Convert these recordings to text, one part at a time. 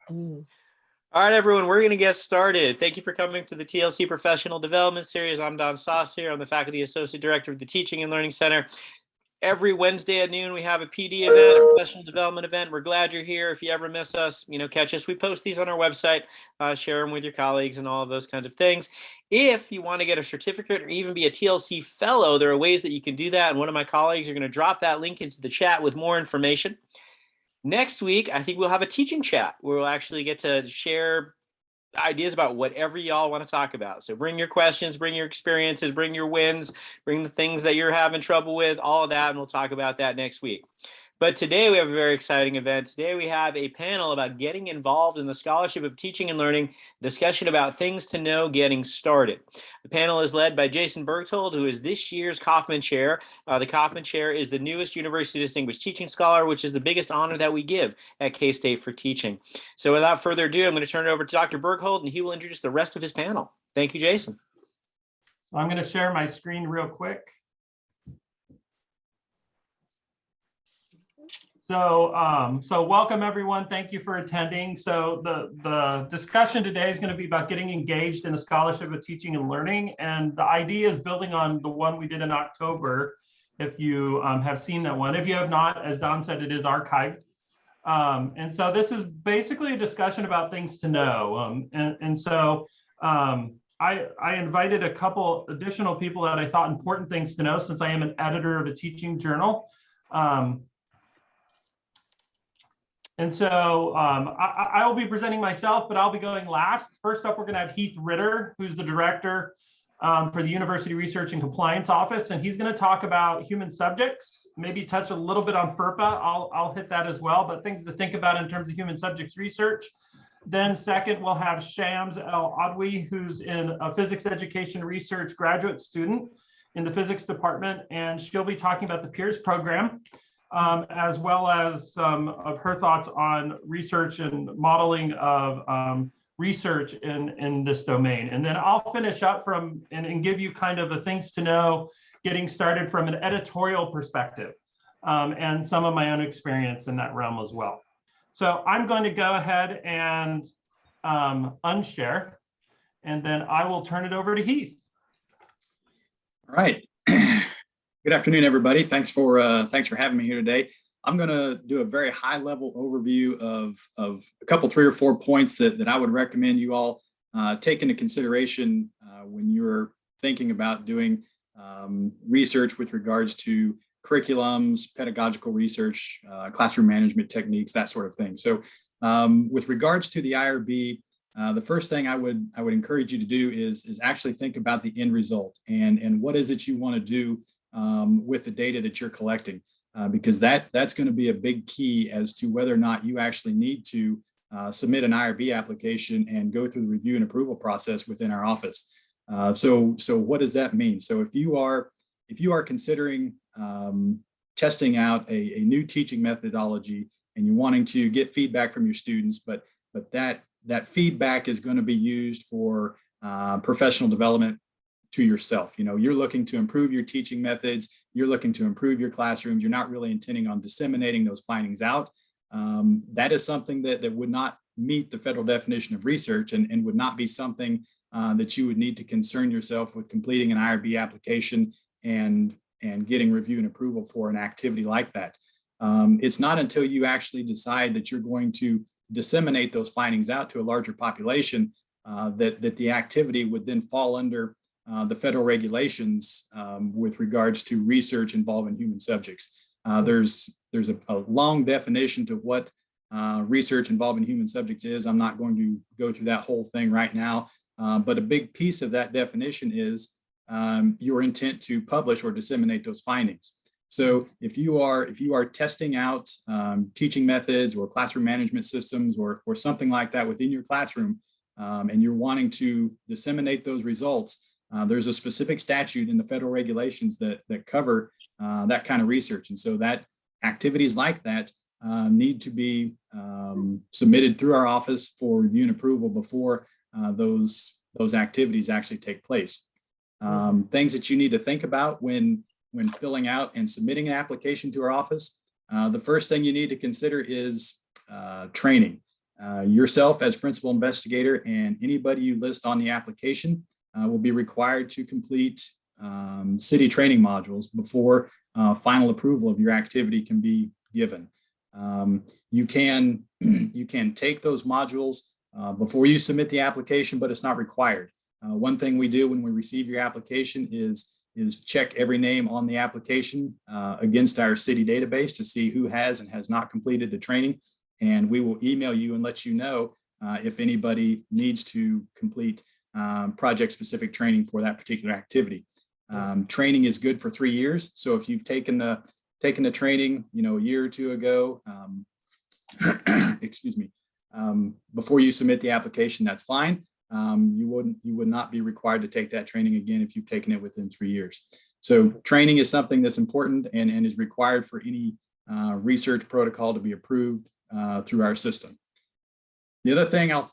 All right, everyone, we're going to get started. Thank you for coming to the TLC Professional Development Series. I'm Don Sauce here. I'm the Faculty Associate Director of the Teaching and Learning Center. Every Wednesday at noon, we have a PD event, a professional development event. We're glad you're here. If you ever miss us, catch us. We post these on our website, share them with your colleagues and all of those kinds of things. If you want to get a certificate or even be a TLC fellow, there are ways that you can do that. And one of my colleagues are going to drop that link into the chat with more information. Next week, I think we'll have a teaching chat where we'll actually get to share ideas about whatever y'all want to talk about. So bring your questions, bring your experiences, bring your wins, bring the things that you're having trouble with, all of that, and we'll talk about that next week. But today we have a very exciting event. Today we have a panel about getting involved in the Scholarship of Teaching and Learning, discussion about things to know getting started. The panel is led by Jason Bergtold, who is this year's Kaufman Chair. The Kaufman Chair is the newest University Distinguished Teaching Scholar, which is the biggest honor that we give at K-State for teaching. So without further ado, I'm going to turn it over to Dr. Bergtold, and he will introduce the rest of his panel. Thank you, Jason. So I'm going to share my screen real quick. So welcome everyone. Thank you for attending. So the discussion today is going to be about getting engaged in the Scholarship of Teaching and Learning. And the idea is building on the one we did in October. If you have seen that one, if you have not, as Don said, it is archived. And so this is basically a discussion about things to know. I invited a couple additional people that I thought important things to know, since I am an editor of a teaching journal. I will be presenting myself, but I'll be going last. First up, we're going to have Heath Ritter, who's the director for the University Research and Compliance Office, and he's going to talk about human subjects, maybe touch a little bit on FERPA. I'll hit that as well, but things to think about in terms of human subjects research. Then second, we'll have Shams El Adwi, who's in a physics education research graduate student in the physics department, and she'll be talking about the PEERS program. As well as some of her thoughts on research and modeling of research in this domain. And then I'll finish up and give you kind of the things to know, getting started from an editorial perspective, and some of my own experience in that realm as well. So I'm going to go ahead and unshare, and then I will turn it over to Heath. All right. Good afternoon, everybody. Thanks for having me here today. I'm going to do a very high-level overview of a couple, 3 or 4 points that I would recommend you all take into consideration when you're thinking about doing research with regards to curriculums, pedagogical research, classroom management techniques, that sort of thing. So with regards to the IRB, the first thing I would encourage you to do is actually think about the end result and what is it you want to do with the data that you're collecting, because that's going to be a big key as to whether or not you actually need to submit an IRB application and go through the review and approval process within our office. So what does that mean? So if you are considering testing out a new teaching methodology and you're wanting to get feedback from your students, but that feedback is going to be used for professional development to yourself. You're looking to improve your teaching methods, you're looking to improve your classrooms, you're not really intending on disseminating those findings out. That is something that would not meet the federal definition of research and would not be something that you would need to concern yourself with completing an IRB application and getting review and approval for an activity like that. It's not until you actually decide that you're going to disseminate those findings out to a larger population that the activity would then fall under the federal regulations with regards to research involving human subjects. There's a long definition to what research involving human subjects is. I'm not going to go through that whole thing right now, but a big piece of that definition is your intent to publish or disseminate those findings. So if you are testing out teaching methods or classroom management systems or something like that within your classroom, and you're wanting to disseminate those results, there's a specific statute in the federal regulations that cover that kind of research. And so that activities like that need to be submitted through our office for review and approval before those activities actually take place. Things that you need to think about when filling out and submitting an application to our office. The first thing you need to consider is training. Yourself as principal investigator and anybody you list on the application will be required to complete city training modules before final approval of your activity can be given. You can take those modules before you submit the application, but it's not required. One thing we do when we receive your application is check every name on the application against our city database to see who has and has not completed the training. And we will email you and let you know if anybody needs to complete project-specific training for that particular activity. Training is good for 3 years. So if you've taken the training, a year or two ago, excuse me, before you submit the application, that's fine. You would not be required to take that training again if you've taken it within 3 years. So training is something that's important and is required for any research protocol to be approved through our system. The other thing I'll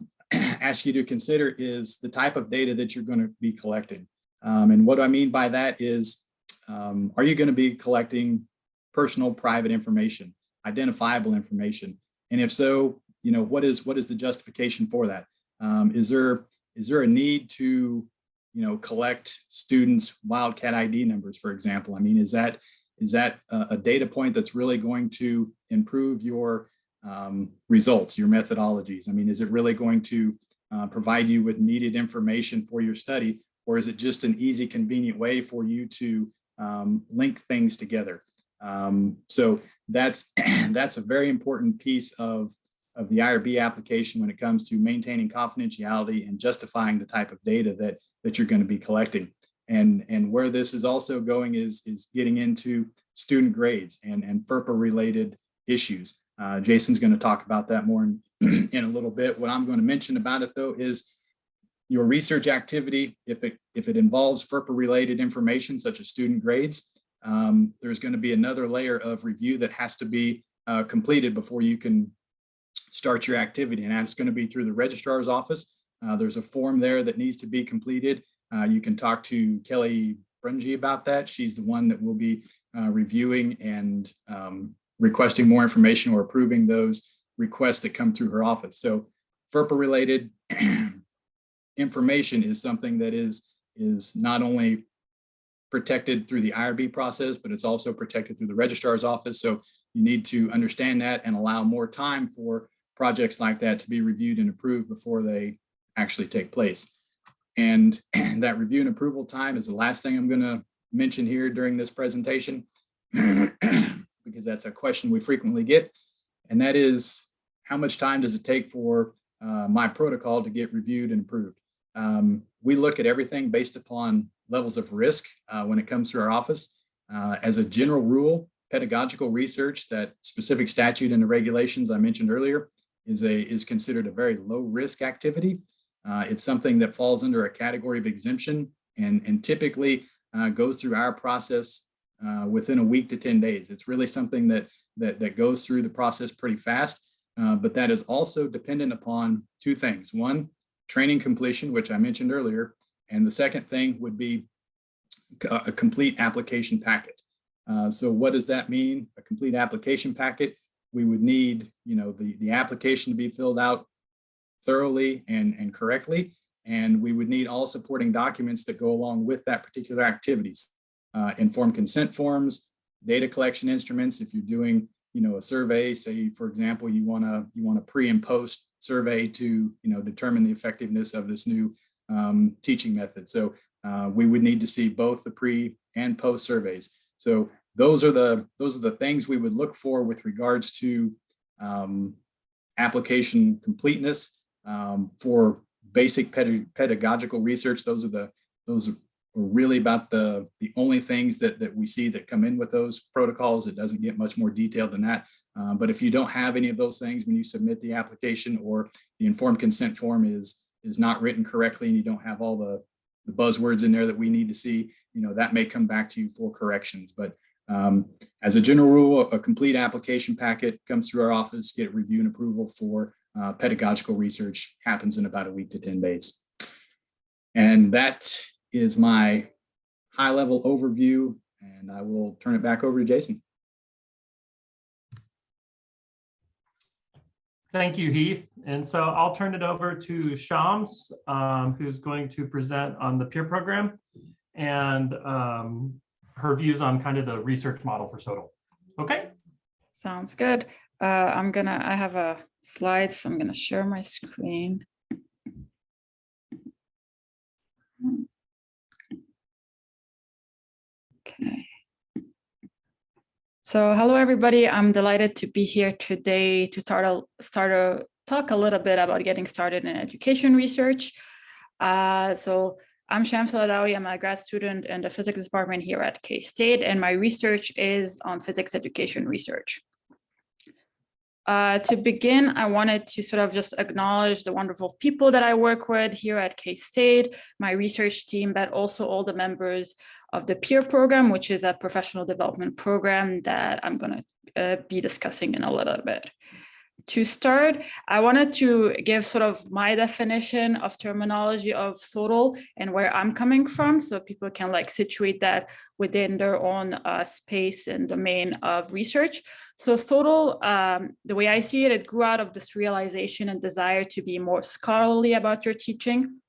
ask you to consider is the type of data that you're going to be collecting. And what I mean by that is, are you going to be collecting personal, private information, identifiable information? And if so, what is the justification for that? Is there a need to, collect students' wildcat ID numbers, for example? I mean, is that a data point that's really going to improve your results, your methodologies? I mean, is it really going to provide you with needed information for your study, or is it just an easy, convenient way for you to link things together? So that's a very important piece of the IRB application when it comes to maintaining confidentiality and justifying the type of data that you're going to be collecting. And where this is also going is getting into student grades and FERPA related issues. Jason's going to talk about that more in a little bit. What I'm going to mention about it though is your research activity, if it involves FERPA related information such as student grades, there's going to be another layer of review that has to be completed before you can start your activity, and that's going to be through the registrar's office. There's a form there that needs to be completed. You can talk to Kelly Brungy about that. She's the one that will be reviewing and requesting more information or approving those requests that come through her office. So FERPA related information is something that is not only protected through the IRB process, but it's also protected through the registrar's office. So you need to understand that and allow more time for projects like that to be reviewed and approved before they actually take place. And that review and approval time is the last thing I'm going to mention here during this presentation, because that's a question we frequently get. And that is, how much time does it take for my protocol to get reviewed and approved? We look at everything based upon levels of risk when it comes through our office. As a general rule, pedagogical research, that specific statute and the regulations I mentioned earlier, is considered a very low risk activity. It's something that falls under a category of exemption and typically goes through our process within a week to 10 days. It's really something that goes through the process pretty fast, but that is also dependent upon two things. One, training completion, which I mentioned earlier, and the second thing would be a complete application packet. So what does that mean? A complete application packet? We would need, the application to be filled out thoroughly and correctly, and we would need all supporting documents that go along with that particular activities. Informed consent forms, data collection instruments. If you're doing, a survey, say for example, you want a pre and post survey to, determine the effectiveness of this new teaching method. So we would need to see both the pre and post surveys. So those are the things we would look for with regards to application completeness for basic pedagogical research. Those are really about the only things that we see that come in with those protocols. It doesn't get much more detailed than that. But if you don't have any of those things when you submit the application, or the informed consent form is not written correctly and you don't have all the buzzwords in there that we need to see, that may come back to you for corrections. But as a general rule, a complete application packet comes through our office, get review and approval for pedagogical research, happens in about a week to 10 days. And that is my high-level overview, and I will turn it back over to Jason. Thank you, Heath. And so I'll turn it over to Shams, who's going to present on the peer program and her views on kind of the research model for SOTO. Okay. Sounds good. I have a slide, so I'm gonna share my screen. Okay. So hello, everybody. I'm delighted to be here today to talk a little bit about getting started in education research. So I'm Shams Aladawi. I'm a grad student in the physics department here at K-State, and my research is on physics education research. To begin, I wanted to sort of just acknowledge the wonderful people that I work with here at K-State, my research team, but also all the members of the peer program, which is a professional development program that I'm going to be discussing in a little bit. To start, I wanted to give sort of my definition of terminology of SOTO and where I'm coming from, so people can like situate that within their own space and domain of research. So SOTO, the way I see it, it grew out of this realization and desire to be more scholarly about your teaching.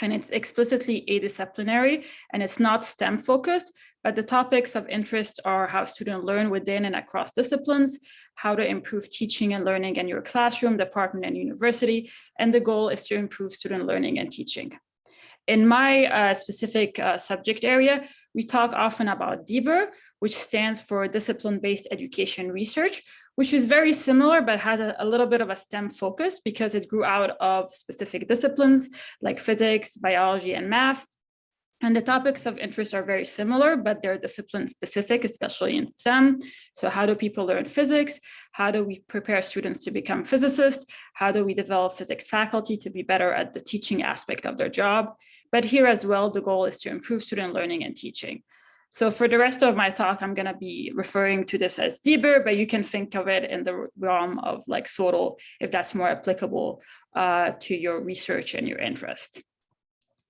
And it's explicitly adisciplinary, and it's not STEM focused, but the topics of interest are how students learn within and across disciplines, how to improve teaching and learning in your classroom, department, and university, and the goal is to improve student learning and teaching. In my specific subject area, we talk often about DBER, which stands for Discipline-Based Education Research, which is very similar, but has a little bit of a STEM focus because it grew out of specific disciplines like physics, biology, and math. And the topics of interest are very similar, but they're discipline specific, especially in STEM. So how do people learn physics? How do we prepare students to become physicists? How do we develop physics faculty to be better at the teaching aspect of their job? But here as well, the goal is to improve student learning and teaching. So for the rest of my talk, I'm going to be referring to this as DBER, but you can think of it in the realm of like SOTO if that's more applicable to your research and your interest.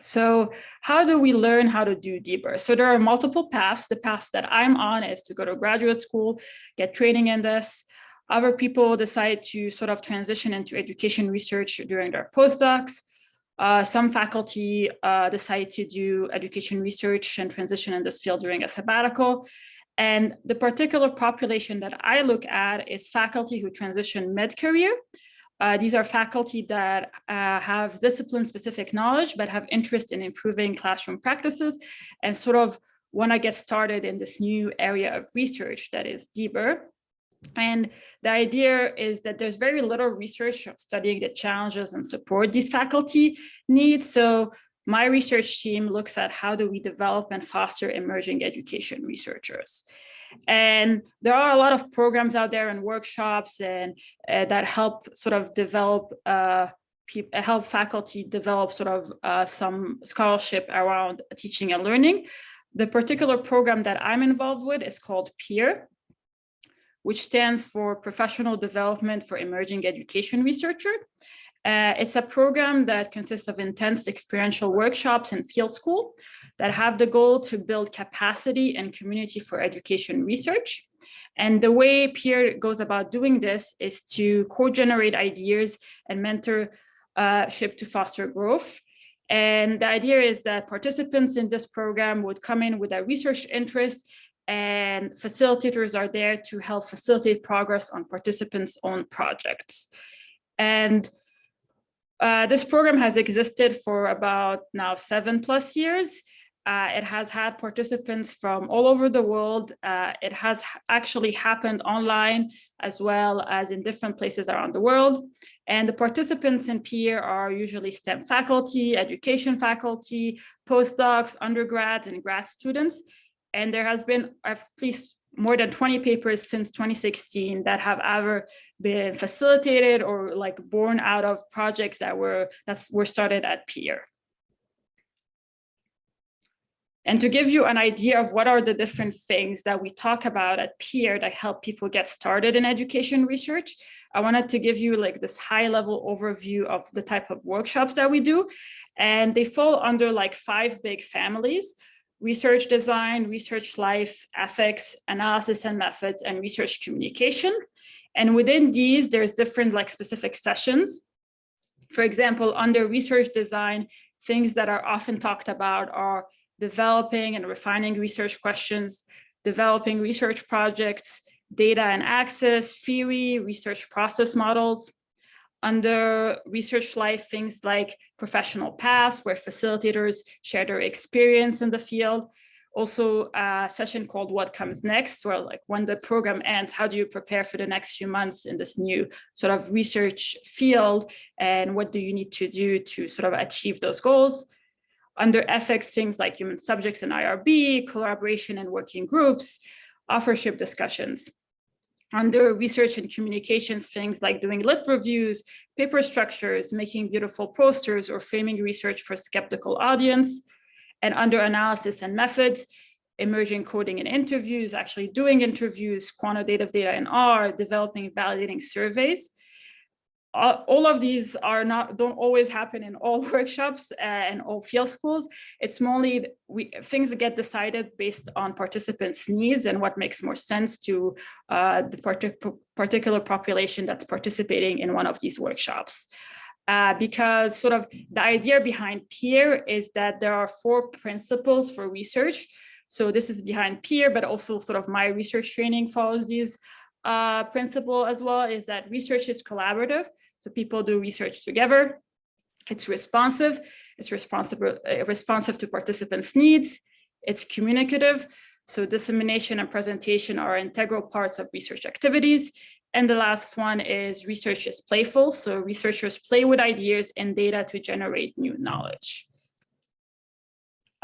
So how do we learn how to do DBER? So there are multiple paths. The path that I'm on is to go to graduate school, get training in this. Other people decide to sort of transition into education research during their postdocs. Some faculty decide to do education research and transition in this field during a sabbatical. And the particular population that I look at is faculty who transition mid-career. These are faculty that have discipline-specific knowledge, but have interest in improving classroom practices and sort of want to get started in this new area of research that is DBER. And the idea is that there's very little research studying the challenges and support these faculty need. So my research team looks at how do we develop and foster emerging education researchers. And there are a lot of programs out there and workshops and that help sort of develop, help faculty develop sort of some scholarship around teaching and learning. The particular program that I'm involved with is called PEER, which stands for Professional Development for Emerging Education Researcher. It's a program that consists of intense experiential workshops and field school that have the goal to build capacity and community for education research. And the way PEER goes about doing this is to co-generate ideas and mentorship to foster growth. And the idea is that participants in this program would come in with a research interest, and facilitators are there to help facilitate progress on participants' own projects. And this program has existed for about now 7+ years. It has had participants from all over the world. It has actually happened online as well as in different places around the world. And the participants in PEER are usually STEM faculty, education faculty, postdocs, undergrads, and grad students. And there has been at least more than 20 papers since 2016 that have either been facilitated or like born out of projects that were started at PEER. And to give you an idea of what are the different things that we talk about at PEER that help people get started in education research, I wanted to give you like this high level overview of the type of workshops that we do. And they fall under like 5 big families: research design, research life, ethics, analysis and methods, and research communication. And within these, there's different like specific sessions. For example, under research design, things that are often talked about are developing and refining research questions, developing research projects, data and access, theory, research process models. Under research life, things like professional paths, where facilitators share their experience in the field. Also a session called What Comes Next, where like when the program ends, how do you prepare for the next few months in this new sort of research field, and what do you need to do to sort of achieve those goals? Under ethics, things like human subjects and IRB, collaboration and working groups, authorship discussions. Under research and communications, things like doing lit reviews, paper structures, making beautiful posters, or framing research for a skeptical audience. And under analysis and methods, emerging coding and interviews, actually doing interviews, quantitative data in R, developing validating surveys. All of these don't always happen in all workshops and all field schools. It's mainly things that get decided based on participants' needs and what makes more sense to the particular population that's participating in one of these workshops. Because sort of the idea behind peer is that there are 4 principles for research. So this is behind peer, but also sort of my research training follows these principle as well, is that research is collaborative. So people do research together. It's responsive. It's responsive to participants' needs. It's communicative. So dissemination and presentation are integral parts of research activities. And the last one is research is playful. So researchers play with ideas and data to generate new knowledge.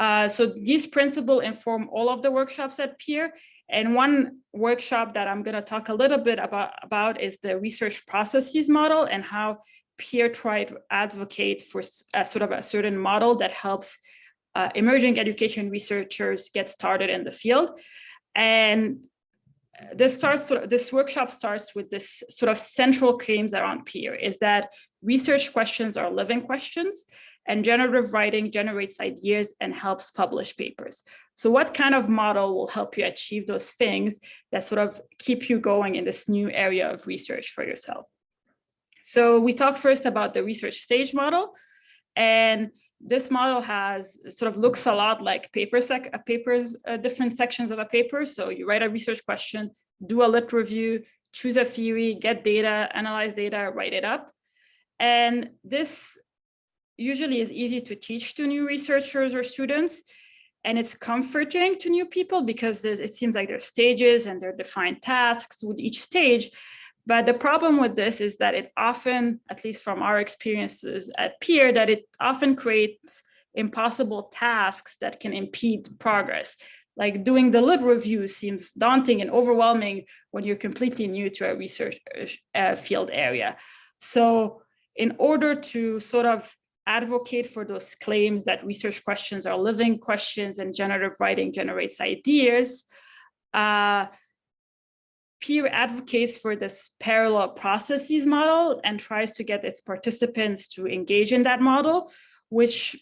So these principles inform all of the workshops at Peer. And one workshop that I'm going to talk a little bit about is the research processes model, and how Peer tried to advocate for sort of a certain model that helps emerging education researchers get started in the field. And this workshop starts with this sort of central claims around Peer, is that research questions are living questions, and generative writing generates ideas and helps publish papers. So what kind of model will help you achieve those things that sort of keep you going in this new area of research for yourself? So we talk first about the research stage model, and this model looks a lot like different sections of a paper. So you write a research question, do a lit review, choose a theory, get data, analyze data, write it up. And this usually is easy to teach to new researchers or students. And it's comforting to new people because it seems like there's stages and there are defined tasks with each stage. But the problem with this is that it often, at least from our experiences at Peer, that it often creates impossible tasks that can impede progress. Like doing the lit review seems daunting and overwhelming when you're completely new to a research field area. So in order to sort of advocate for those claims that research questions are living questions and generative writing generates ideas, Peer advocates for this parallel processes model and tries to get its participants to engage in that model, which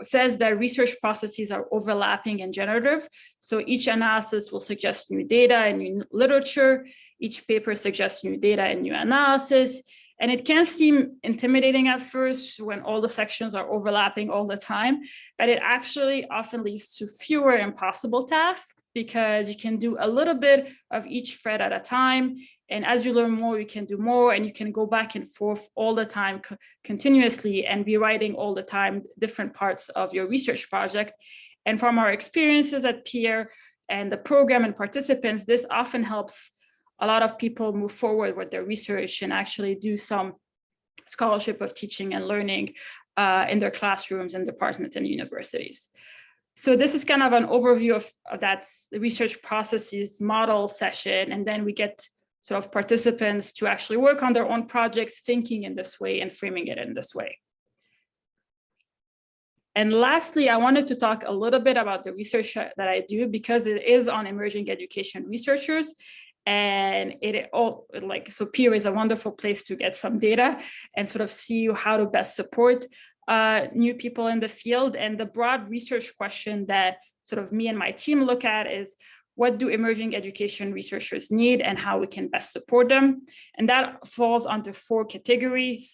says that research processes are overlapping and generative. So each analysis will suggest new data and new literature. Each paper suggests new data and new analysis. And it can seem intimidating at first when all the sections are overlapping all the time, but it actually often leads to fewer impossible tasks because you can do a little bit of each thread at a time. And as you learn more, you can do more, and you can go back and forth all the time continuously and be writing all the time different parts of your research project. And from our experiences at Peer and the program and participants, this often helps a lot of people move forward with their research and actually do some scholarship of teaching and learning in their classrooms and departments and universities. So this is kind of an overview of that research processes model session. And then we get sort of participants to actually work on their own projects, thinking in this way and framing it in this way. And lastly, I wanted to talk a little bit about the research that I do, because it is on emerging education researchers. And so Peer is a wonderful place to get some data and sort of see how to best support new people in the field. And the broad research question that sort of me and my team look at is, what do emerging education researchers need and how we can best support them. And that falls under 4 categories: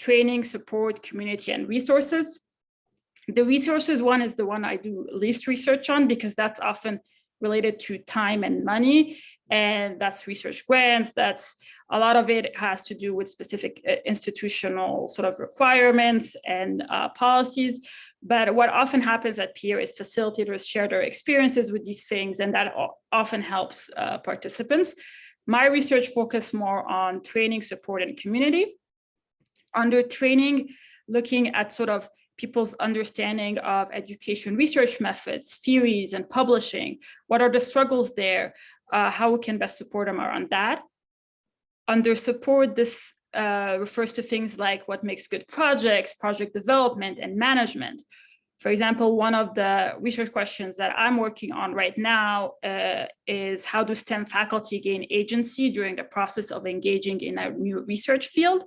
training, support, community, and resources. The resources one is the one I do least research on, because that's often related to time and money. And that's research grants. That's a lot of it has to do with specific institutional sort of requirements and policies. But what often happens at peer is facilitators share their experiences with these things, and that often helps participants. My research focused more on training, support, and community. Under training, looking at sort of people's understanding of education research methods, theories, and publishing. What are the struggles there? How we can best support them around that. Under support, this refers to things like what makes good projects, project development, and management. For example, one of the research questions that I'm working on right now is how do STEM faculty gain agency during the process of engaging in a new research field?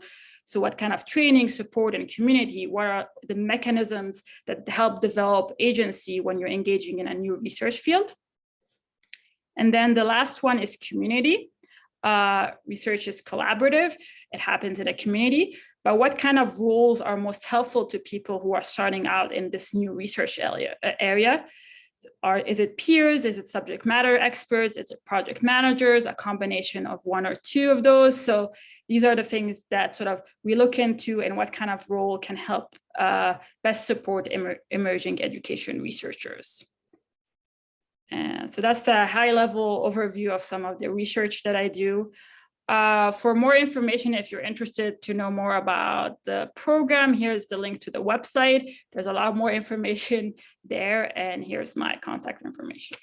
So what kind of training, support, and community, what are the mechanisms that help develop agency when you're engaging in a new research field? And then the last one is community. Research is collaborative. It happens in a community. But what kind of roles are most helpful to people who are starting out in this new research area? Is it peers? Is it subject matter experts? Is it project managers? A combination of one or two of those? So these are the things that sort of we look into, and what kind of role can help best support emerging education researchers. And so that's the high-level overview of some of the research that I do. For more information, if you're interested to know more about the program, here's the link to the website. There's a lot more information there, and here's my contact information.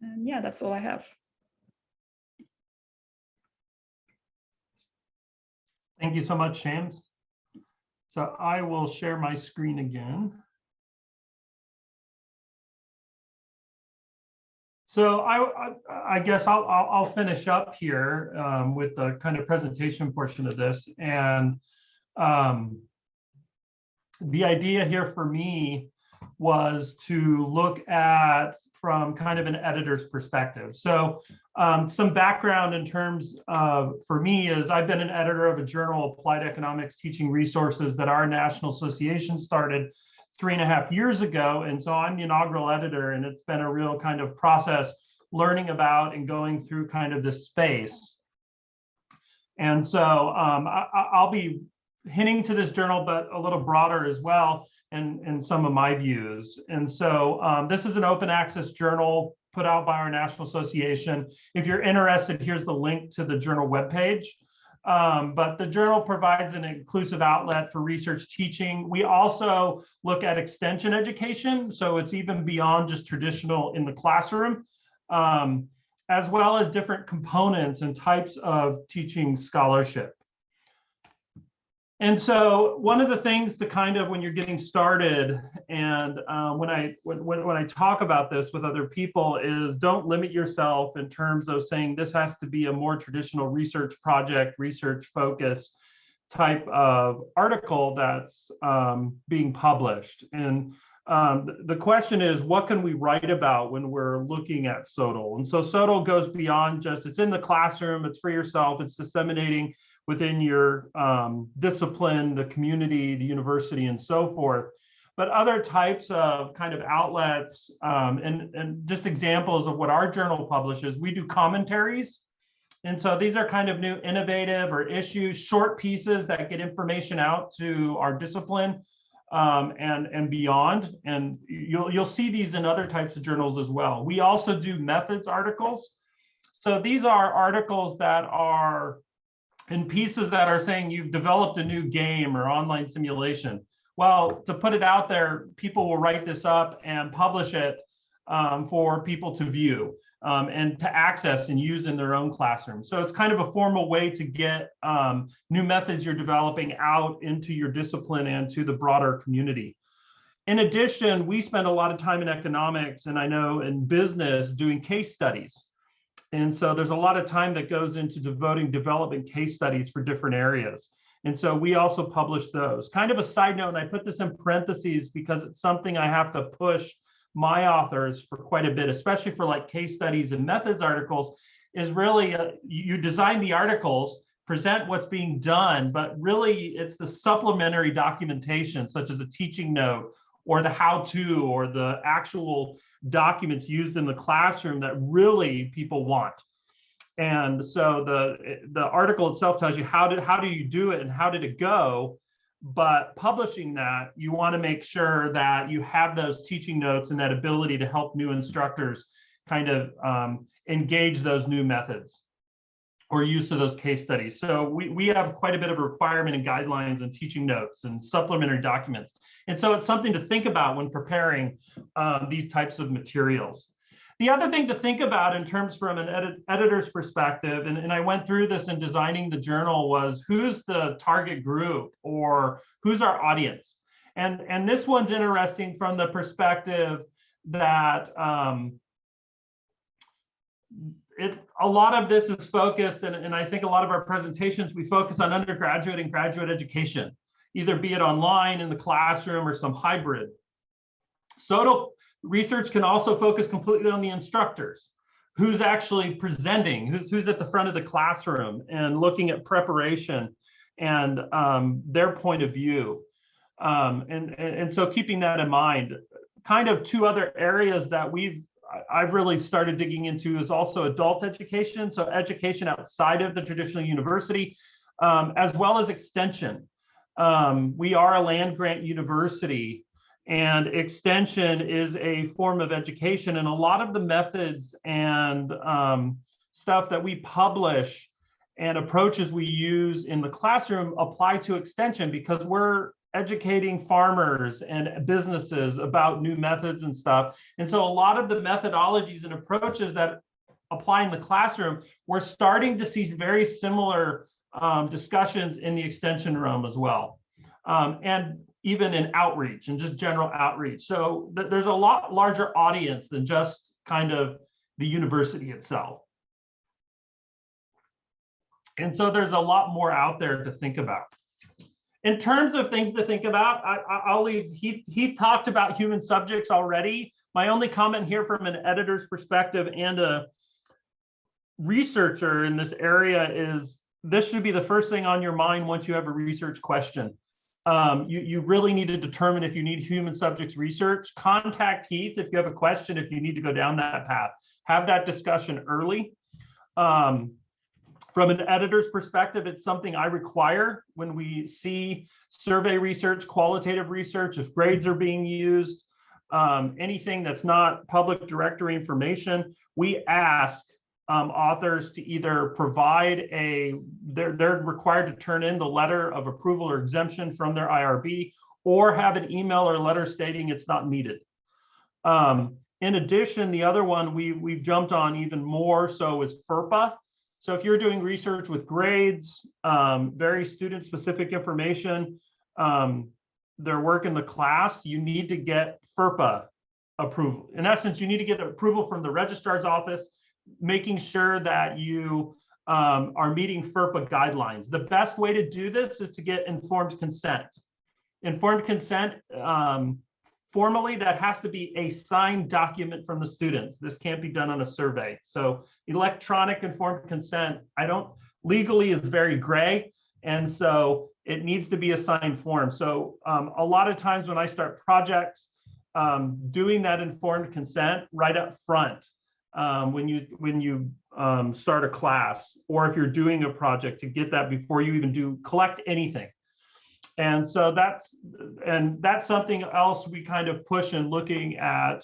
And yeah, that's all I have. Thank you so much, James. So I will share my screen again. So I guess I'll finish up here with the kind of presentation portion of this. And the idea here for me was to look at from kind of an editor's perspective. So some background in terms of, for me, is I've been an editor of a journal, Applied Economics Teaching Resources, that our national association started 3.5 years ago. And so I'm the inaugural editor, and it's been a real kind of process learning about and going through kind of this space. And so I'll be hinting to this journal, but a little broader as well, and some of my views. And so this is an open access journal put out by our national association. If you're interested, here's the link to the journal webpage. But the journal provides an inclusive outlet for research teaching. We also look at extension education, so it's even beyond just traditional in the classroom, as well as different components and types of teaching scholarship. And so one of the things to kind of, when you're getting started, and when I talk about this with other people, is don't limit yourself in terms of saying this has to be a more traditional research project, research focus type of article that's being published. And the question is, what can we write about when we're looking at SOTO? And so SOTO goes beyond just, it's in the classroom, it's for yourself, it's disseminating within your discipline, the community, the university, and so forth. But other types of kind of outlets and just examples of what our journal publishes, we do commentaries. And so these are kind of new innovative or issues, short pieces that get information out to our discipline and beyond. And you'll see these in other types of journals as well. We also do methods articles. So these are articles that are in pieces that are saying you've developed a new game or online simulation. Well, to put it out there, people will write this up and publish it for people to view and to access and use in their own classroom. So it's kind of a formal way to get new methods you're developing out into your discipline and to the broader community. In addition, we spend a lot of time in economics, and I know in business, doing case studies. And so there's a lot of time that goes into developing case studies for different areas. And so we also publish those. Kind of a side note, and I put this in parentheses because it's something I have to push my authors for quite a bit, especially for like case studies and methods articles, is really you design the articles, present what's being done, but really it's the supplementary documentation, such as a teaching note or the how-to or the actual documents used in the classroom that really people want. And so the article itself tells you how do you do it and how did it go, but publishing that, you want to make sure that you have those teaching notes and that ability to help new instructors kind of engage those new methods or use of those case studies. So we have quite a bit of requirement and guidelines and teaching notes and supplementary documents. And so it's something to think about when preparing these types of materials. The other thing to think about in terms from an editor's perspective, and I went through this in designing the journal, was who's the target group or who's our audience? And this one's interesting from the perspective that a lot of this is focused, and I think a lot of our presentations, we focus on undergraduate and graduate education, either be it online in the classroom or some hybrid. SOTO research can also focus completely on the instructors, who's actually presenting, who's at the front of the classroom and looking at preparation and their point of view. And so keeping that in mind, kind of two other areas that I've really started digging into is also adult education. So education outside of the traditional university, as well as extension. We are a land-grant university, and extension is a form of education. And a lot of the methods and stuff that we publish and approaches we use in the classroom apply to extension because we're educating farmers and businesses about new methods and stuff. And so a lot of the methodologies and approaches that apply in the classroom, we're starting to see very similar discussions in the extension realm as well. And even in outreach and just general outreach. So there's a lot larger audience than just kind of the university itself. And so there's a lot more out there to think about. In terms of things to think about, I'll leave, he talked about human subjects already. My only comment here from an editor's perspective and a researcher in this area is this should be the first thing on your mind once you have a research question. You really need to determine if you need human subjects research. Contact Heath if you have a question, if you need to go down that path. Have that discussion early. From an editor's perspective, it's something I require when we see survey research, qualitative research, if grades are being used, anything that's not public directory information, we ask authors to either provide they're required to turn in the letter of approval or exemption from their IRB or have an email or letter stating it's not needed. In addition, the other one we've jumped on even more so is FERPA. So if you're doing research with grades, very student-specific information, their work in the class, you need to get FERPA approval. In essence, you need to get approval from the registrar's office, making sure that you are meeting FERPA guidelines. The best way to do this is to get informed consent. Informed consent, formally, that has to be a signed document from the students. This can't be done on a survey. So electronic informed consent, legally is very gray. And so it needs to be a signed form. So a lot of times when I start projects, doing that informed consent right up front, when you start a class, or if you're doing a project, to get that before you even collect anything. And so that's something else we kind of push in looking at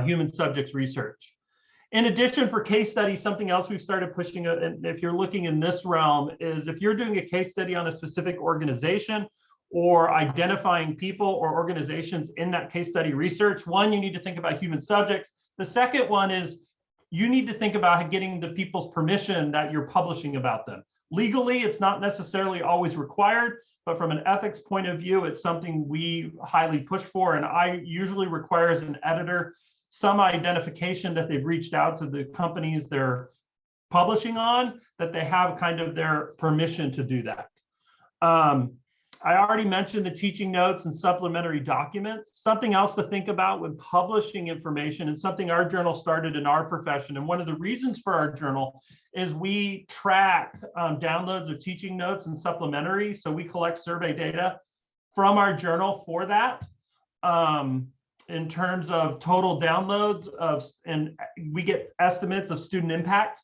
human subjects research. In addition, for case studies, something else we've started pushing, and if you're looking in this realm, is if you're doing a case study on a specific organization or identifying people or organizations in that case study research, one, you need to think about human subjects. The second one is you need to think about getting the people's permission that you're publishing about them. Legally, it's not necessarily always required, but from an ethics point of view, it's something we highly push for. And I usually require as an editor some identification that they've reached out to the companies they're publishing on, that they have kind of their permission to do that. I already mentioned the teaching notes and supplementary documents. Something else to think about when publishing information, and something our journal started in our profession. And one of the reasons for our journal is we track downloads of teaching notes and supplementary. So we collect survey data from our journal for that. In terms of total downloads and we get estimates of student impact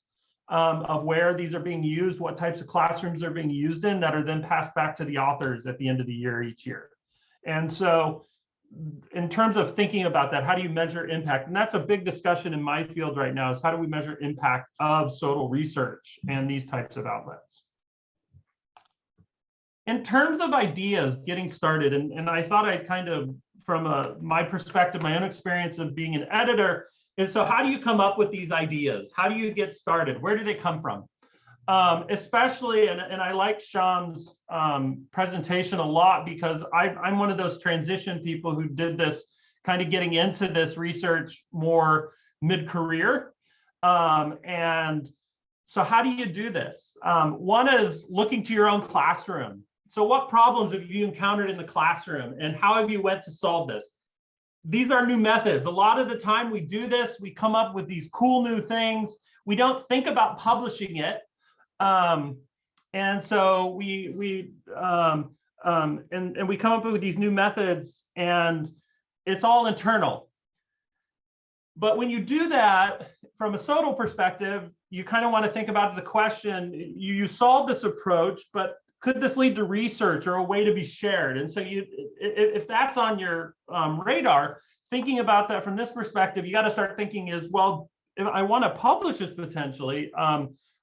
of where these are being used, what types of classrooms are being used in, that are then passed back to the authors at the end of the year each year. And so in terms of thinking about that, how do you measure impact? And that's a big discussion in my field right now, is how do we measure impact of SOTO research and these types of outlets? In terms of ideas getting started, and I thought I'd kind of, from my perspective, my own experience of being an editor, is so how do you come up with these ideas? How do you get started? Where do they come from? Especially, and I like Sham's presentation a lot, because I'm one of those transition people who did this, kind of getting into this research more mid-career. And so how do you do this? One is looking to your own classroom. So what problems have you encountered in the classroom, and how have you went to solve this? These are new methods. A lot of the time we do this, we come up with these cool new things. We don't think about publishing it. And so we come up with these new methods, and it's all internal. But when you do that from a SOTO perspective, you kind of want to think about the question, you solve this approach, but could this lead to research or a way to be shared? And so if that's on your radar, thinking about that from this perspective, you got to start thinking is, well, if I want to publish this potentially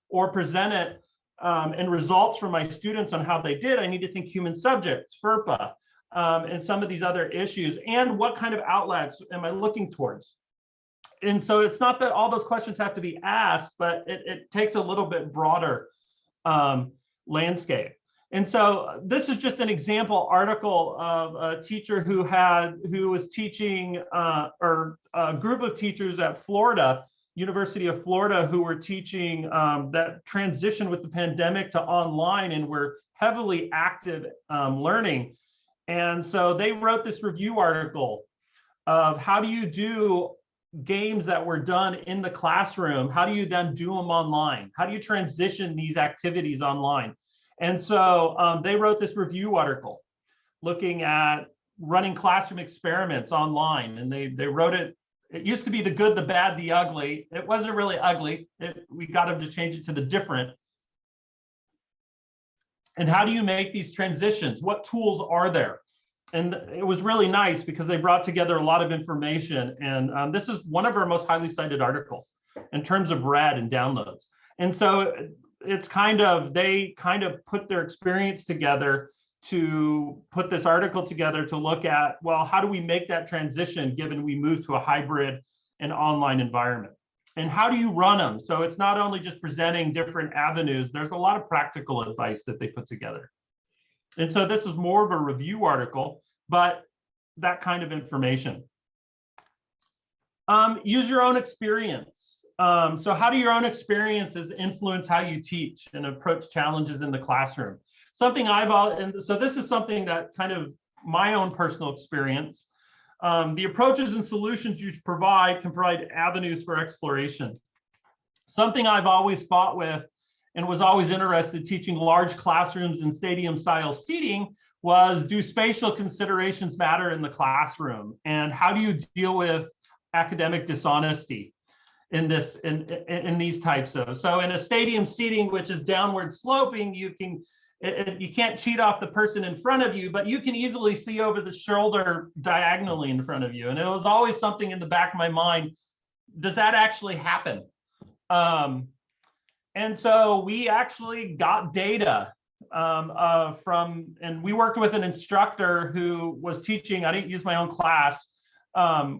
or present it and results from my students on how they did, I need to think human subjects, FERPA, and some of these other issues, and what kind of outlets am I looking towards? And so it's not that all those questions have to be asked, but it takes a little bit broader landscape. And so this is just an example article of a teacher who was teaching, or a group of teachers at Florida, University of Florida, who were teaching that transition with the pandemic to online, and were heavily active learning. And so they wrote this review article of how do you do games that were done in the classroom? How do you then do them online? How do you transition these activities online? And so they wrote this review article looking at running classroom experiments online. And they wrote it, it used to be the good, the bad, the ugly. It wasn't really ugly. We got them to change it to the different. And how do you make these transitions? What tools are there? And it was really nice because they brought together a lot of information. And this is one of our most highly cited articles in terms of read and downloads. And so it's they kind of put their experience together to put this article together to look at, well, how do we make that transition given we move to a hybrid and online environment? And how do you run them? So it's not only just presenting different avenues, there's a lot of practical advice that they put together. And so this is more of a review article, but that kind of information. Use your own experience. So how do your own experiences influence how you teach and approach challenges in the classroom? And so this is something that kind of my own personal experience. The approaches and solutions you can provide avenues for exploration. Something I've always fought with and was always interested teaching large classrooms and stadium style seating was, do spatial considerations matter in the classroom? And how do you deal with academic dishonesty in these types of, so in a stadium seating, which is downward sloping, you can't cheat off the person in front of you, but you can easily see over the shoulder diagonally in front of you. And it was always something in the back of my mind, does that actually happen? And so we actually got data and we worked with an instructor who was teaching, I didn't use my own class.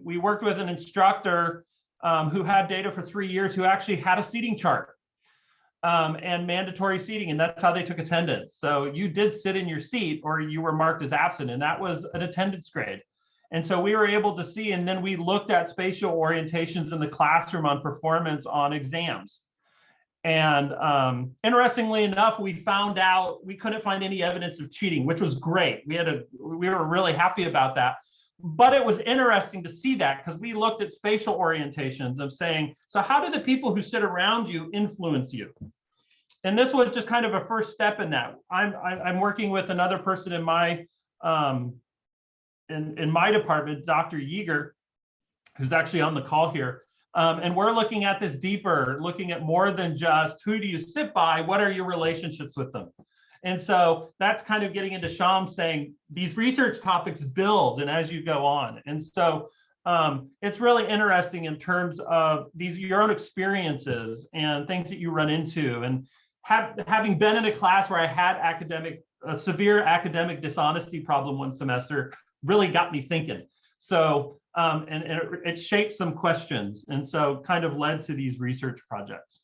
We worked with an instructor who had data for 3 years, who actually had a seating chart and mandatory seating, and that's how they took attendance. So you did sit in your seat or you were marked as absent, and that was an attendance grade. And so we were able to see, and then we looked at spatial orientations in the classroom on performance on exams. And interestingly enough, we found out we couldn't find any evidence of cheating, which was great. We were really happy about that. But it was interesting to see that because we looked at spatial orientations of saying, so how do the people who sit around you influence you? And this was just kind of a first step in that. I'm working with another person in my in my department, Dr. Yeager, who's actually on the call here. And we're looking at this deeper, looking at more than just who do you sit by, what are your relationships with them? And so that's kind of getting into Sham's saying these research topics build and as you go on. And so it's really interesting in terms of your own experiences and things that you run into. And having been in a class where I had a severe academic dishonesty problem one semester really got me thinking. So, and it shaped some questions. And so kind of led to these research projects.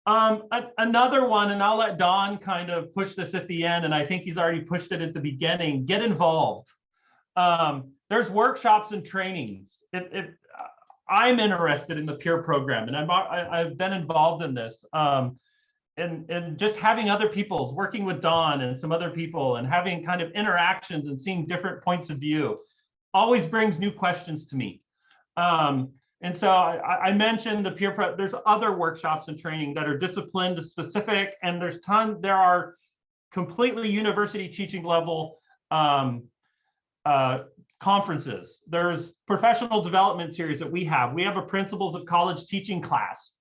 Another one, and I'll let Don kind of push this at the end, and I think he's already pushed it at the beginning, get involved. There's workshops and trainings. If I'm interested in the peer program, and I've been involved in this, and just having other people, working with Don and some other people, and having kind of interactions and seeing different points of view, always brings new questions to me. And so I mentioned the there's other workshops and training that are discipline specific, and there are completely university teaching level conferences. There's professional development series that we have. We have a principles of college teaching class.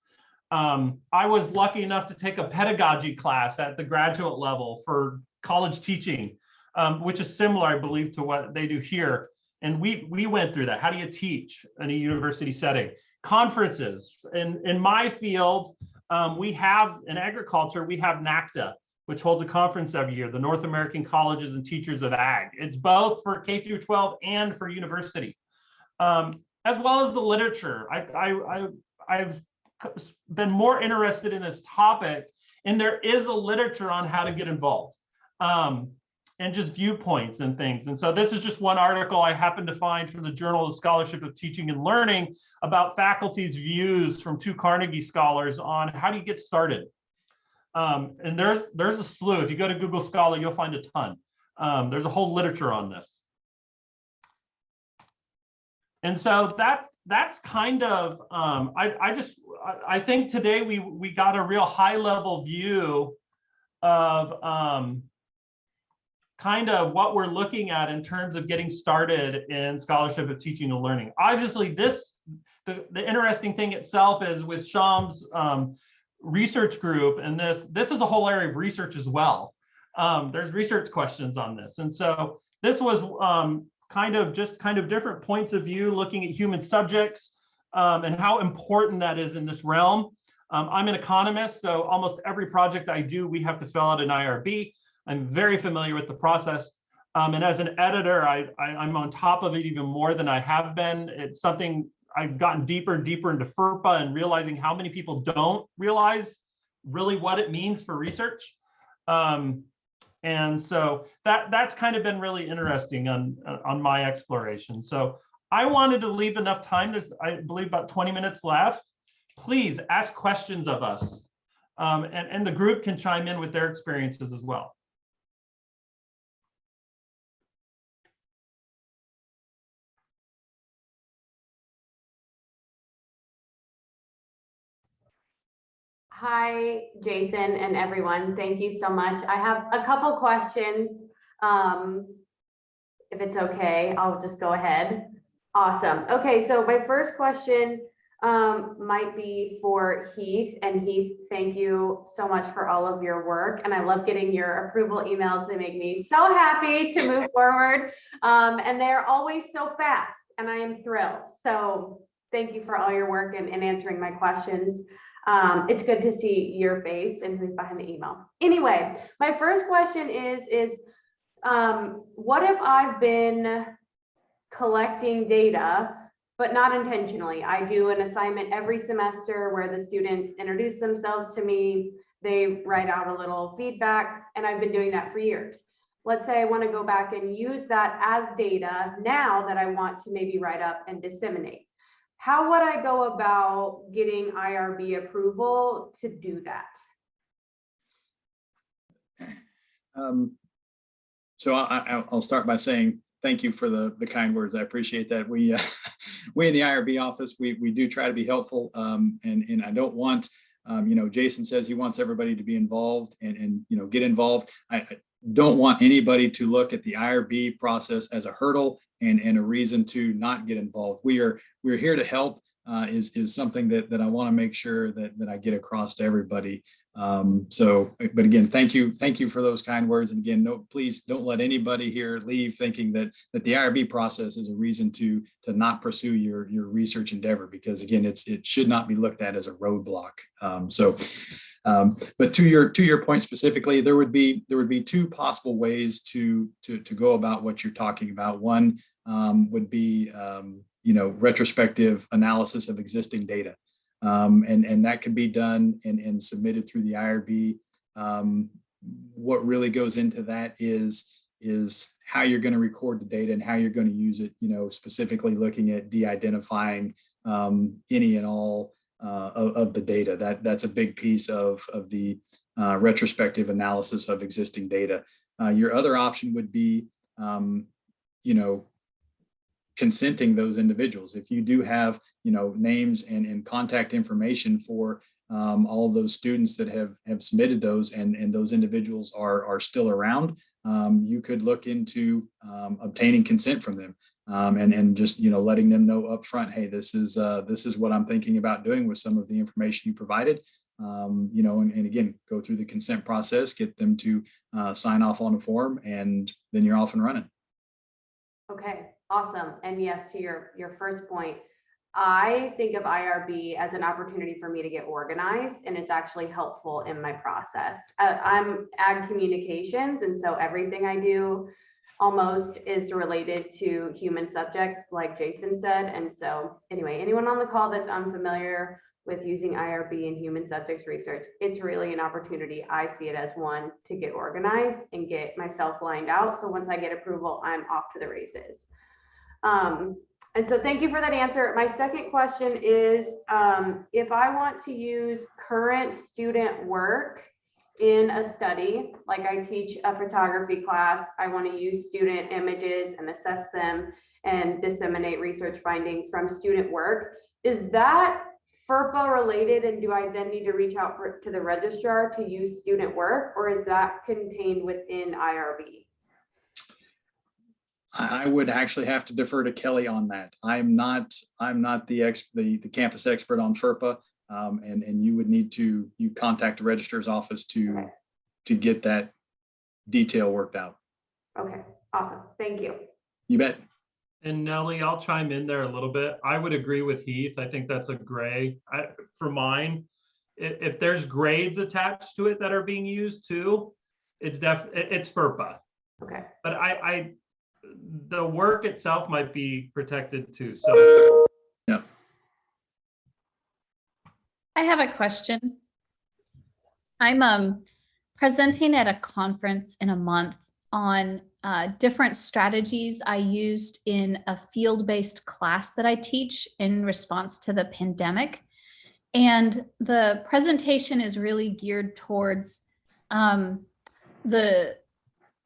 I was lucky enough to take a pedagogy class at the graduate level for college teaching, which is similar, I believe, to what they do here. And we went through that. How do you teach in a university setting? Conferences. In my field, we have in agriculture, we have NACTA, which holds a conference every year, the North American Colleges and Teachers of Ag. It's both for K through 12 and for university, as well as the literature. I've been more interested in this topic, and there is a literature on how to get involved. And just viewpoints and things. And so this is just one article I happened to find from the Journal of Scholarship of Teaching and Learning about faculty's views from 2 Carnegie scholars on how do you get started. And there's a slew. If you go to Google Scholar, you'll find a ton. There's a whole literature on this. And so that's kind of, I think today we got a real high level view of kind of what we're looking at in terms of getting started in scholarship of teaching and learning. Obviously, the interesting thing itself is with Sham's research group, and this is a whole area of research as well. There's research questions on this. And so this was kind of different points of view, looking at human subjects and how important that is in this realm. I'm an economist, so almost every project I do, we have to fill out an IRB. I'm very familiar with the process. And as an editor, I'm on top of it even more than I have been. It's something I've gotten deeper and deeper into FERPA and realizing how many people don't realize really what it means for research. And so that's kind of been really interesting on my exploration. So I wanted to leave enough time. There's, I believe, about 20 minutes left. Please ask questions of us. And the group can chime in with their experiences as well. Hi, Jason and everyone. Thank you so much. I have a couple questions. If it's okay, I'll just go ahead. Awesome. Okay, so my first question might be for Heath. And Heath, thank you so much for all of your work. And I love getting your approval emails. They make me so happy to move forward. And they're always so fast, and I am thrilled. So thank you for all your work and answering my questions. It's good to see your face and who's behind the email. Anyway, my first question is what if I've been collecting data, but not intentionally? I do an assignment every semester where the students introduce themselves to me. They write out a little feedback, and I've been doing that for years. Let's say I want to go back and use that as data now that I want to maybe write up and disseminate. how would I go about getting IRB approval to do that? So I'll start by saying thank you for the kind words. I appreciate that. We in the IRB office, we do try to be helpful, and I don't want, Jason says he wants everybody to be involved and get involved. I don't want anybody to look at the IRB process as a hurdle and a reason to not get involved. We're here to help. Is something that I want to make sure that I get across to everybody. But again, thank you for those kind words. And again, please don't let anybody here leave thinking that the IRB process is a reason to not pursue your research endeavor, because again, it should not be looked at as a roadblock. But to your point specifically, there would be two possible ways to go about what you're talking about. One would be retrospective analysis of existing data. And that can be done and submitted through the IRB. What really goes into that is how you're going to record the data and how you're going to use it, specifically looking at de-identifying any and all of the data. That's a big piece of the retrospective analysis of existing data. Your other option would be, consenting those individuals. If you do have, names and contact information for all of those students that have submitted those, and those individuals are still around, you could look into obtaining consent from them, and just letting them know up front, hey, this is what I'm thinking about doing with some of the information you provided. And again, go through the consent process, get them to sign off on a form, and then you're off and running. Okay, awesome. And yes, to your first point, I think of IRB as an opportunity for me to get organized, and it's actually helpful in my process. I'm ag communications, and so everything I do almost is related to human subjects, like Jason said. And so anyway, anyone on the call that's unfamiliar with using IRB and human subjects research, it's really an opportunity. I see it as one to get organized and get myself lined out. So once I get approval, I'm off to the races. And so thank you for that answer. My second question is, if I want to use current student work in a study, like I teach a photography class, I want to use student images and assess them and disseminate research findings from student work, is that FERPA related, and do I then need to reach out to the registrar to use student work, or is that contained within IRB? I would actually have to defer to Kelly on that. I'm not the campus expert on FERPA, and you would need to contact the registrar's office to get that detail worked out. Okay, awesome. Thank you. You bet. And Nellie, I'll chime in there a little bit. I would agree with Heath. I think that's a gray. For mine, if there's grades attached to it that are being used too, it's FERPA. Okay. But the work itself might be protected too. So yeah. I have a question. I'm presenting at a conference in a month on different strategies I used in a field-based class that I teach in response to the pandemic. And the presentation is really geared towards the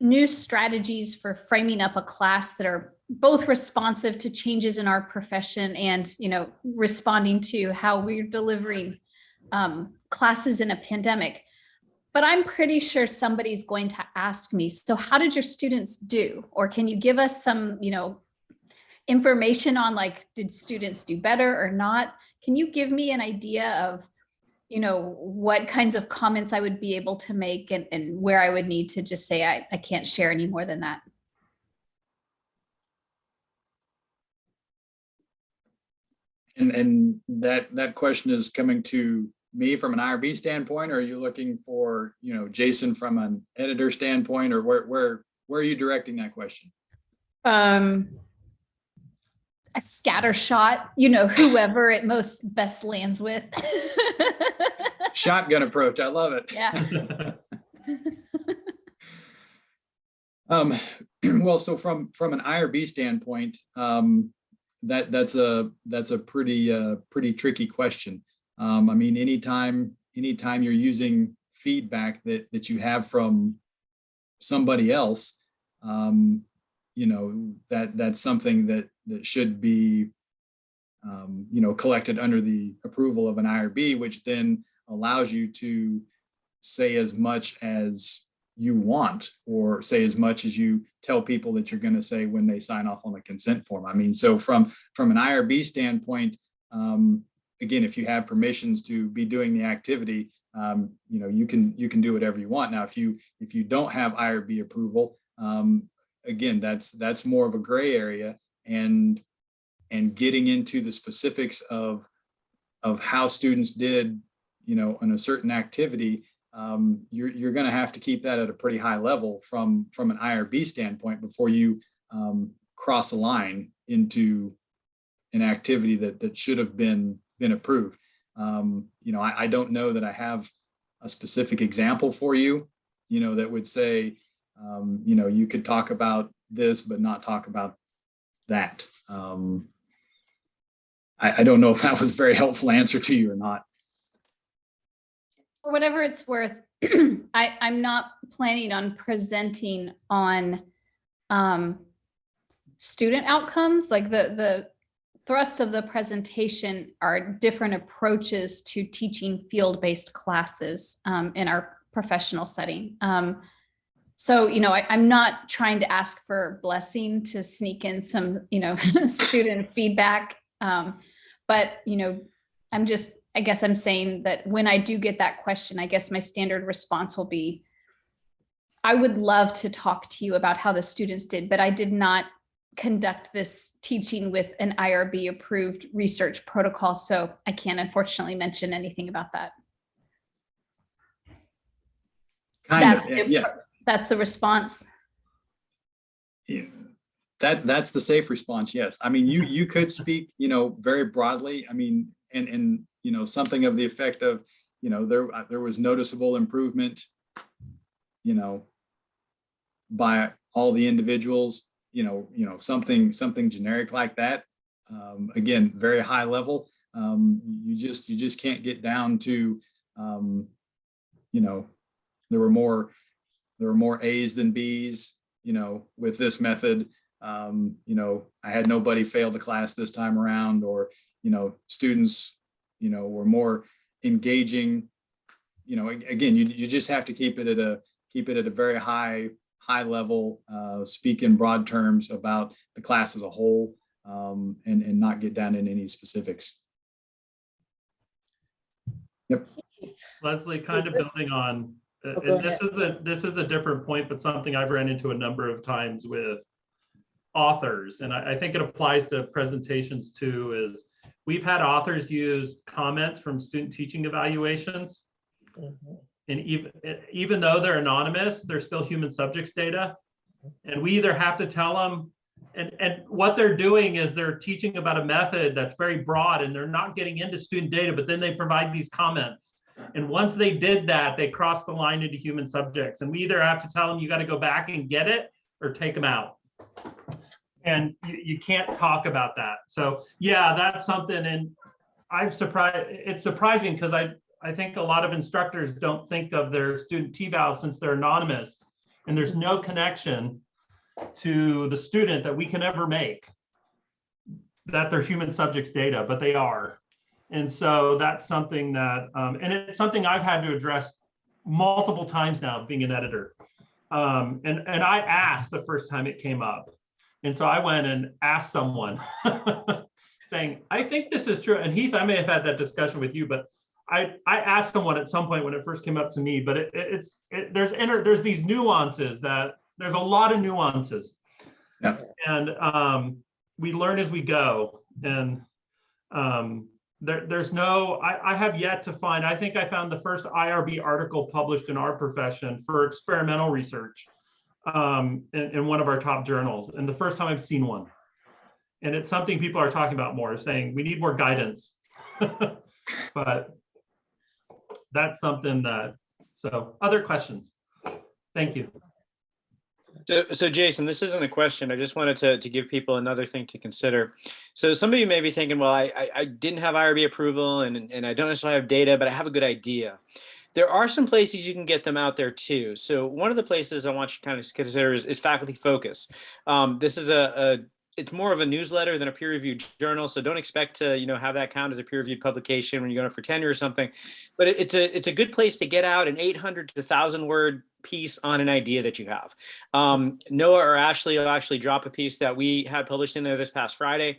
new strategies for framing up a class that are both responsive to changes in our profession and, responding to how we're delivering classes in a pandemic. But I'm pretty sure somebody's going to ask me, so how did your students do? Or can you give us some, information on, like, did students do better or not? Can you give me an idea of, what kinds of comments I would be able to make and where I would need to just say, I can't share any more than that? And that question is coming to me from an IRB standpoint, or are you looking for, Jason from an editor standpoint, or where are you directing that question? A scattershot, whoever it best lands with. Shotgun approach. I love it. Yeah. Well, so from an IRB standpoint, that's a pretty tricky question. I mean, anytime you're using feedback that you have from somebody else, you know, that's something that should be, you know, collected under the approval of an IRB, which then allows you to say as much as you want, or say as much as you tell people that you're going to say when they sign off on the consent form. I mean, so from an IRB standpoint, again, if you have permissions to be doing the activity, you know, you can do whatever you want. Now, if you don't have IRB approval, again, that's more of a gray area, and getting into the specifics of how students did, you know, on a certain activity, you're going to have to keep that at a pretty high level from an IRB standpoint before you cross a line into an activity that should have been approved. You know, I don't know that I have a specific example for you, you know, that would say, you know, you could talk about this but not talk about that. I don't know if that was a very helpful answer to you or not. For whatever it's worth, I'm not planning on presenting on student outcomes. Like the thrust of the presentation are different approaches to teaching field-based classes in our professional setting. So, you know, I'm not trying to ask for blessing to sneak in some, you know, student feedback. But, you know, I guess I'm saying that when I do get that question, I guess my standard response will be, I would love to talk to you about how the students did, but I did not conduct this teaching with an IRB approved research protocol. So I can't unfortunately mention anything about that. That's the response. Yeah. That's the safe response. Yes. I mean, you could speak, you know, very broadly. I mean, and you know, something of the effect of, you know, there was noticeable improvement, you know, by all the individuals, you know, something generic like that. Again, very high level. You just can't get down to, you know, there were more A's than B's, you know, with this method. You know, I had nobody fail the class this time around, or, you know, students, you know, were more engaging. You know, again, you just have to keep it at a very high level, speak in broad terms about the class as a whole, and not get down in any specifics. Yep. Leslie, kind of building on, and this is a different point, but something I've ran into a number of times with authors, and I think it applies to presentations too, is we've had authors use comments from student teaching evaluations. And even though they're anonymous, they're still human subjects data. And we either have to tell them, and what they're doing is they're teaching about a method that's very broad and they're not getting into student data, but then they provide these comments. And once they did that, they crossed the line into human subjects. And we either have to tell them, you got to go back and get it, or take them out. And you can't talk about that. So yeah, that's something. And I'm surprised. It's surprising because I think a lot of instructors don't think of their student T-vals since they're anonymous, and there's no connection to the student that we can ever make that they're human subjects data, but they are. And so that's something that, and it's something I've had to address multiple times now being an editor. And I asked the first time it came up. And so I went and asked someone saying, I think this is true. And Heath, I may have had that discussion with you, but I asked someone at some point when it first came up to me, but there's these nuances that there's a lot of nuances. Yeah. And we learn as we go. And there's no, I have yet to find, I think I found the first IRB article published in our profession for experimental research in one of our top journals. And the first time I've seen one. And it's something people are talking about more, saying we need more guidance. But that's something that, so other questions? Thank you. So Jason, this isn't a question. I just wanted to give people another thing to consider. So some of you may be thinking, well, I didn't have IRB approval and I don't necessarily have data, but I have a good idea. There are some places you can get them out there too. So one of the places I want you to kind of consider is Faculty Focus. This is it's more of a newsletter than a peer-reviewed journal. So don't expect to, have that count as a peer-reviewed publication when you're going for tenure or something. But it's a good place to get out an 800 to 1,000 word piece on an idea that you have. Noah or Ashley will actually drop a piece that we had published in there this past Friday.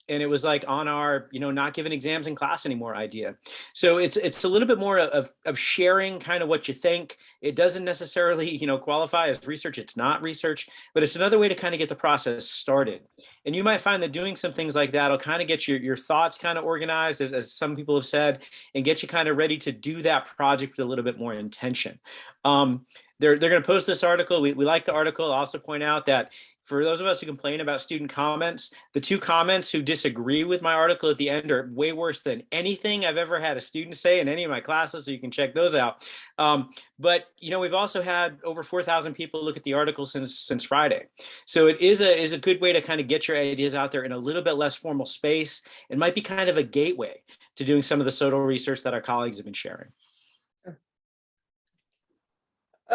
And it was like on our, not giving exams in class anymore idea. So it's a little bit more of sharing kind of what you think. It doesn't necessarily, qualify as research. It's not research, but it's another way to kind of get the process started. And you might find that doing some things like that will kind of get your thoughts kind of organized, as some people have said, and get you kind of ready to do that project with a little bit more intention. They're going to post this article. We like the article. I'll also point out that for those of us who complain about student comments, the 2 comments who disagree with my article at the end are way worse than anything I've ever had a student say in any of my classes, so you can check those out. But we've also had over 4,000 people look at the article since Friday. So it is a good way to kind of get your ideas out there in a little bit less formal space. It might be kind of a gateway to doing some of the SOTO research that our colleagues have been sharing.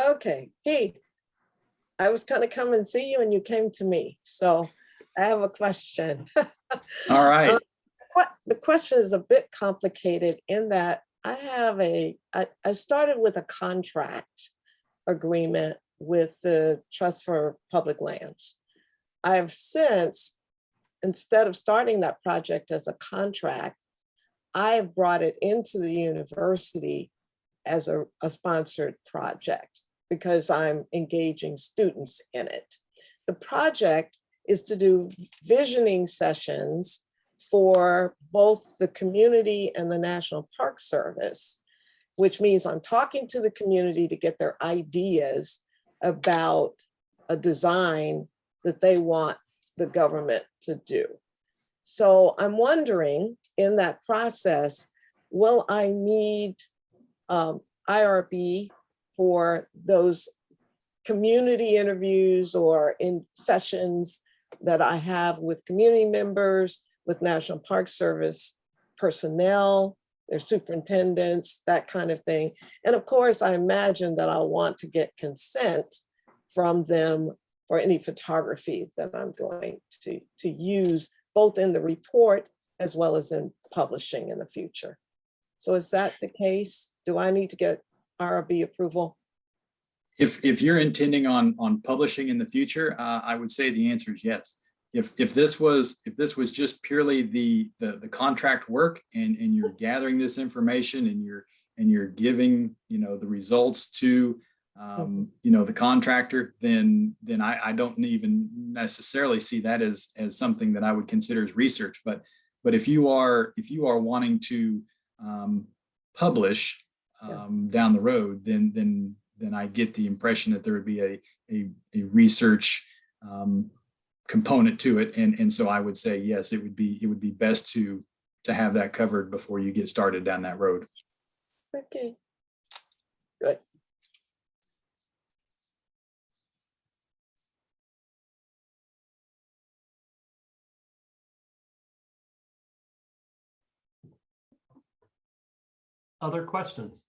Okay, Heath, I was going to come and see you and you came to me. So I have a question. All right. The question is a bit complicated in that I started with a contract agreement with the Trust for Public Lands. I have since, instead of starting that project as a contract, I have brought it into the university as a sponsored project, because I'm engaging students in it. The project is to do visioning sessions for both the community and the National Park Service, which means I'm talking to the community to get their ideas about a design that they want the government to do. So I'm wondering, in that process, will I need IRB for those community interviews or in sessions that I have with community members, with National Park Service personnel, their superintendents, that kind of thing. And of course, I imagine that I'll want to get consent from them for any photography that I'm going to use, both in the report as well as in publishing in the future. So is that the case? Do I need to get IRB approval? If you're intending on publishing in the future, I would say the answer is yes. If this was just purely the contract work and you're gathering this information and you're giving the results to the contractor, then I don't even necessarily see that as something that I would consider as research. But if you are wanting to publish down the road, then I get the impression that there would be a research component to it, and so I would say yes, it would be best to have that covered before you get started down that road. Okay, good. Other questions?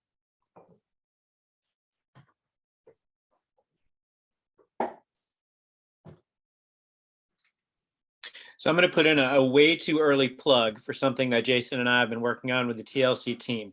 So I'm going to put in a way too early plug for something that Jason and I have been working on with the TLC team.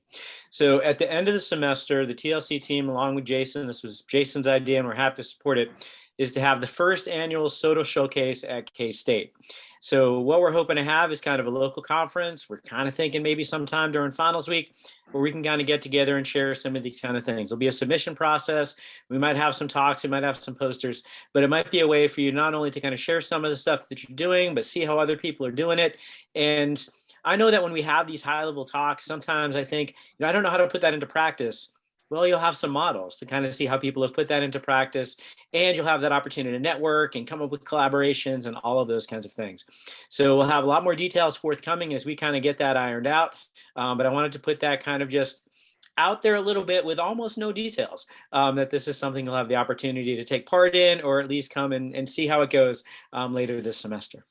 So at the end of the semester, the TLC team, along with Jason, this was Jason's idea and we're happy to support it, is to have the first annual SOTO Showcase at K-State. So what we're hoping to have is kind of a local conference. We're kind of thinking maybe sometime during finals week where we can kind of get together and share some of these kind of things. There'll be a submission process. We might have some talks, we might have some posters, but it might be a way for you not only to kind of share some of the stuff that you're doing, but see how other people are doing it. And I know that when we have these high level talks, sometimes I think, I don't know how to put that into practice. Well, you'll have some models to kind of see how people have put that into practice, and you'll have that opportunity to network and come up with collaborations and all of those kinds of things. So we'll have a lot more details forthcoming as we kind of get that ironed out. But I wanted to put that kind of just out there a little bit with almost no details, that this is something you'll have the opportunity to take part in, or at least come and see how it goes later this semester.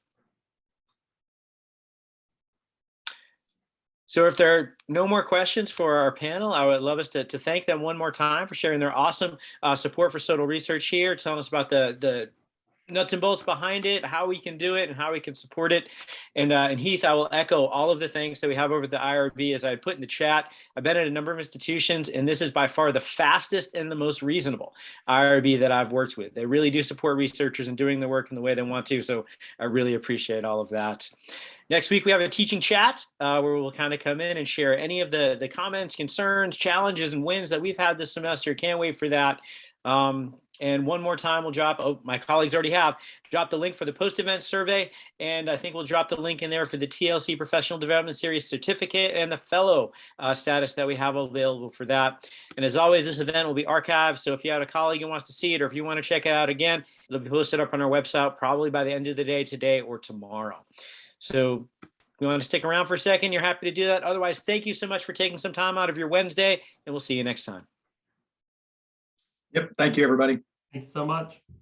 So if there are no more questions for our panel, I would love us to thank them one more time for sharing their awesome support for SOTO research here, telling us about the nuts and bolts behind it, how we can do it, and how we can support it. And Heath, I will echo all of the thanks that we have over at the IRB. As I put in the chat, I've been at a number of institutions, and this is by far the fastest and the most reasonable IRB that I've worked with. They really do support researchers and doing the work in the way they want to, so I really appreciate all of that. Next week, we have a teaching chat where we'll kind of come in and share any of the comments, concerns, challenges, and wins that we've had this semester. Can't wait for that. And one more time, we'll drop, oh, my colleagues already have, dropped the link for the post-event survey. And I think we'll drop the link in there for the TLC Professional Development Series certificate and the fellow status that we have available for that. And as always, this event will be archived. So if you have a colleague who wants to see it, or if you want to check it out again, it'll be posted up on our website probably by the end of the day today or tomorrow. So if you want to stick around for a second, you're happy to do that. Otherwise, thank you so much for taking some time out of your Wednesday, and we'll see you next time. Yep. Thank you, everybody. Thanks so much.